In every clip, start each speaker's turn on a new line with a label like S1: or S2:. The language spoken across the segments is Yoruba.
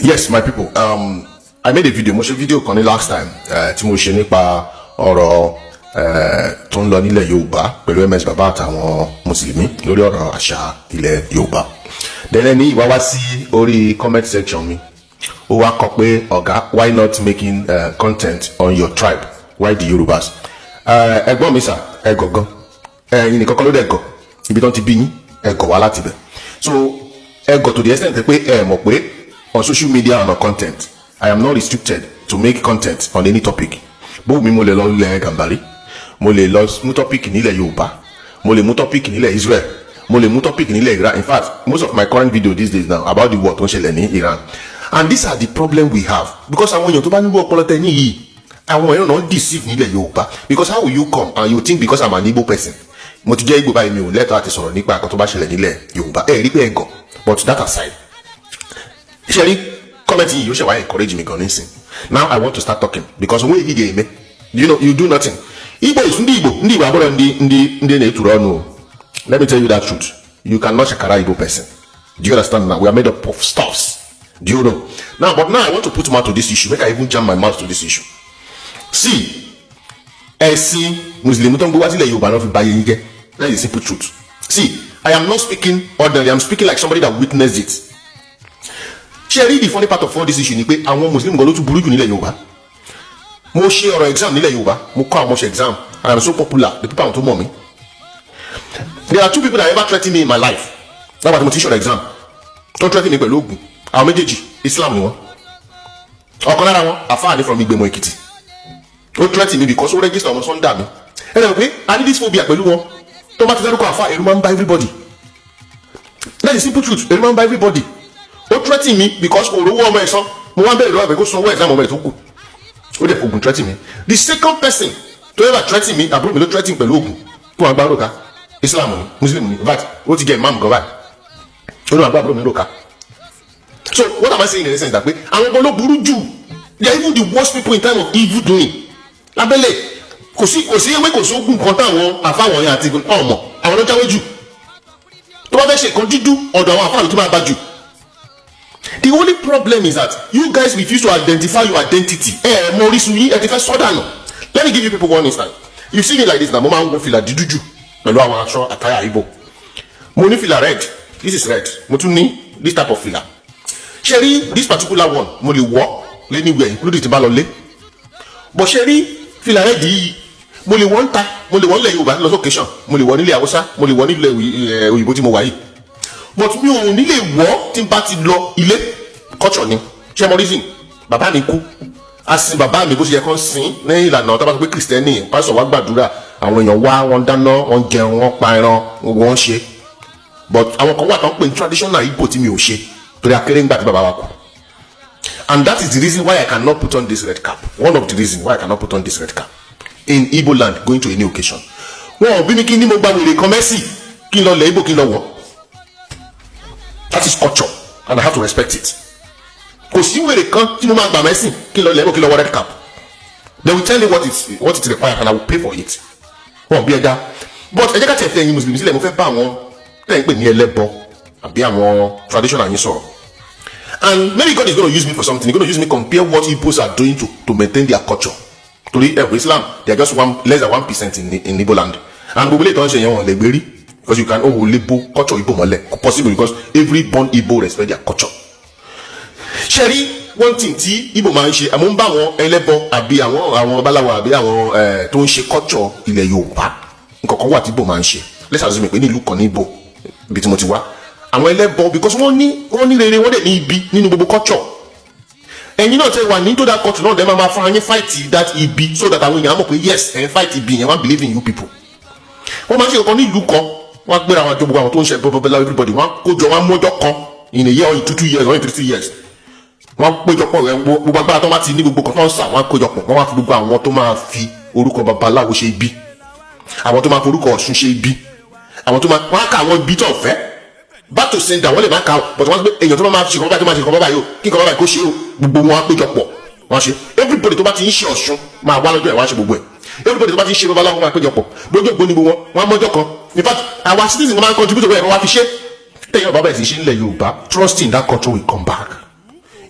S1: Yes, my people. I made a video. Mo ṣe video kan ní last time. Tí mo ṣe nípa ọ̀rọ̀ tó ń lọ nílẹ̀ Yorùbá pẹ̀lú MS Baba àtàwọn Mùsùlùmí lórí ọ̀rọ̀ àṣà ilẹ̀ Yorùbá. Then ẹni ìwá wá sí orí comment section mi. Ó wá kọ pé ọ̀gá, why not making content on your tribe? Why the Yorubas? Ẹ̀gbọ́n mi sà, ẹ gọ̀gán. Ẹ̀yin nìkan kọ́ ló dẹ̀ gọ̀. Ibi tán ti bí yín, ẹ gọ̀ wá láti bẹ̀. So ẹ gọ̀ to the extent pé ẹ mọ̀ pé on social media and on content, I am not restricted to make content on any topic. Bó mi mo lè lọ ilẹ̀ Gàmbàrí, mo lè lọ mú topic nílẹ̀ Yorùbá, mo lè mú topic nílẹ̀ Israel, mo lè mú topic nílẹ̀ Iran. In fact, most of my current video these days now about the war tó ń ṣẹlẹ̀ ní Iran. And these are the problem we have because àwọn èèyàn tó bá nílò ọpọlọ tẹ ní yìí, àwọn èèyàn náà deceive nílẹ̀ Yorùbá because how will you come and you think because I'm an Igbo person, mo ti jẹ́ Igbo báyìí mi ò lẹ́tọ̀ọ́ àti sọ̀rọ̀ nípa àkọ́ tó bá ṣẹlẹ̀ nílẹ̀ Yorùbá. Rí pé ẹ gọ̀, but that aside. Sherry, commenting you should encourage me going in. Now I want to start talking because when you get me, you do nothing. Igbo is Igbo aboro ndi na no. Let me tell you that truth. You cannot shakara Igbo person. Do you understand now? We are made up of stuffs. Do you know? Now, but now I want to put mouth to this issue. Make I even jam my mouth to this issue. See, Muslim don't go le Yoruba no fi baye yin je. That is the simple truth. See, I am not speaking ordinarily. I'm speaking like somebody that witnessed it. Sherry, the funny part of all this issue ni pé àwọn Muslim gan ló tún burú jù nílẹ̀ Yorùbá. Mo ṣe ọ̀rọ̀ exam nílẹ̀ Yorùbá, mo kọ́ àwọn exam, and I'm so popular, the people want to know me. There are two people that ever threatened me in my life. That was the motivation exam. Don't threaten me pẹ̀lú ogun. Àwọn méjèèjì Islam ni wọ́n. Ọ̀kan lára wọn àfáà ní from Ìgbèmọ̀ Èkìtì. Ó threaten me because ó register ọmọ Sunday mi. Ẹ lè pé I need this phobia pẹ̀lú wọn. Tó bá ti dárúkọ àfáà, ẹ̀rù máa ń bá everybody. That is simple truth. Ẹ̀rù máa ń bá everybody. Ó threaten me because òrówó ọmọ ẹ̀ sán. Mo wá bẹ̀rẹ̀ lọ́wọ́ ẹ̀ pé kó sanwó exam ọmọ ẹ̀ tó kù. Ó dẹ̀ fògùn threaten me. The second person to ever threaten me, àbúrò mi ló threaten pẹ̀lú ògùn. Kó wọn gbá ròkà. Islam ni, Muslim ni. In fact, ó ti jẹ́ imam gan báyìí. Ó ní wọn gbá àbúrò mi ròkà. So what am I saying in the sense that way? Àwọn ọmọ ló burú jù. They are even the worst people in time of evil doing. Lábẹ́lẹ̀ kò sí ewé kò sóògùn kan táwọn àfáwọn yẹn àti ọmọ àwọn ló jáwé jù. Tó bá fẹ́ ṣe nǹkan dídú ọ̀dọ̀ àwọn àfáà ló tó máa bá jù. The only problem is that you guys refuse to identify your identity. Mo orísun yín ẹ ti fẹ́ sọ́dà nù. Let me give you people one instance. You see me like this na mo máa ń wọ fìlà dídú jù pẹ̀lú àwọn aṣọ àtàyà Igbo. Mo ní fìlà red. This is red. Mo tún ní this type of fìlà. Sherry, this particular one mo lè wọ̀ anywhere including ti bá lọ lé. But Sherry, fìlà red yìí mo lè wọ̀ nta, mo lè wọ̀ nílẹ̀ Yorùbá lọ location, mo lè wọ̀ nílẹ̀ Hausa, mo lè wọ̀ nílẹ̀ òyìnbó tí mo wà yìí. But mi ò ní lè wọ̀ tí n bá ti lọ ilé culture ni. Ṣé mo reason? Bàbá mi kú. A sin bàbá mi bó ṣe yẹ kó sin ní ìlànà tá bá sọ pé Kristẹni, pásọ̀ wá gbàdúrà, àwọn èèyàn wá, wọ́n dáná, wọ́n jẹun, wọ́n pa ẹran, wọ́n ṣe. But àwọn kan wà tán pé traditional Igbo tí mi ò ṣe. Torí akéré ńgbà tí bàbá wa kú. And that is the reason why I cannot put on this red cap. One of the reasons why I cannot put on this red cap in Igbo land going to any occasion. Wọ́n bí mi kí ni mo gba wèrè kan Messi kí n lọ lẹ̀ Igbo kí n lọ wọ̀. That is culture and I have to respect it. Kò sí wèrè kan tí mo máa gba Messi kí n lọ lẹ̀ Igbo kí n lọ wọ̀ red cap. They will tell me what it requires and I will pay for it. Wọ́n bí ẹja. But ẹ jẹ́ ká tẹ̀ fẹ́ ẹ̀yin Muslims sílẹ̀ mo fẹ́ bá àwọn tẹ̀ ń pè ní ẹlẹ́bọ àbí àwọn traditional yín sọ̀rọ̀. And maybe God is going to use me for something. He's going to use me compare what Igbos are doing to maintain their culture. To the Islam, they are just less than 1% in Igbo land. And we don't say because you can label culture Igbo mole possible because every born Igbo respect their culture. Sherry, one thing tí Igbo máa ń ṣe, àmọ́ ń bá àwọn ẹlẹ́bọ àbí àwọn báláwo àbí àwọn tó ń ṣe culture ilẹ̀ Yorùbá. Nǹkan kan wà tí Igbo máa ń ṣe. Let's assume pé ní ìlú kan ní Igbo bí tí mo ti wá. Àwọn ẹlẹ́bọ because wọ́n ní rere wọ́n dẹ̀ ní ibi nínú gbogbo culture. Ẹ̀yin náà tẹ́ wà ní tó that culture náà dẹ̀ máa fún yín fight that ibi so that àwọn èèyàn mọ̀ pé yes ẹ̀ ń fight ibi yẹn wọ́n believe in you people. Wọ́n máa ń ṣe kankan ní ìlú kan wọ́n gbéra àwọn àjọpọ̀ àwọn tó ń ṣe bọ́bọ́bọ́lá everybody wọ́n kójọ wọ́n mọ́jọ́ kan in a year or in 2 years or in 3 years. Wọ́n péjọpọ̀ rẹ̀ gbogbo agbára tó máa ti ní gbogbo kan tó ń sà wọ́n kójọpọ̀ wọ́n wá fi gbogbo àwọn tó máa fi orúkọ babaláwo ṣe ibi. Àwọn tó máa fi orúkọ Ọ̀ṣun ṣe ibi. Àwọn tó máa wọ́n á ká àwọn ibi tó fẹ́. Back to sender wọ́n lè máa ka but wọ́n gbé èèyàn tó máa ṣe kọ́ báyìí tó máa ṣe kọ́ báyìí o kí kọ́ báyìí kó ṣe o gbogbo wọn á péjọpọ̀ wọ́n ṣe everybody tó bá ti ń ṣe Ọ̀ṣun máa wá lọ́jọ́ ẹ̀ wọ́n á ṣe gbogbo ẹ̀ everybody tó bá ti ń ṣe babaláwo máa péjọpọ̀ gbogbo ìgbóni wọn wọ́n á mọ́jọ́ kan in fact our citizens máa ń contribute to ẹ̀ wọ́n á fi ṣe tẹ̀yìn ọ̀bá bẹ̀rẹ̀ sí ṣe nílẹ̀ Yorùbá trust in that culture will come back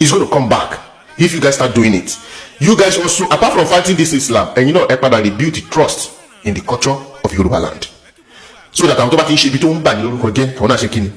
S1: It's going to come back if you guys start doing it. You guys also, apart from fighting this Islam, and you know, they build the trust in the culture of Yoruba land. So that àwọn tó bá ti ń ṣe ibi tó ń bà ní lórúkọ jẹ́, àwọn náà ṣe kíni,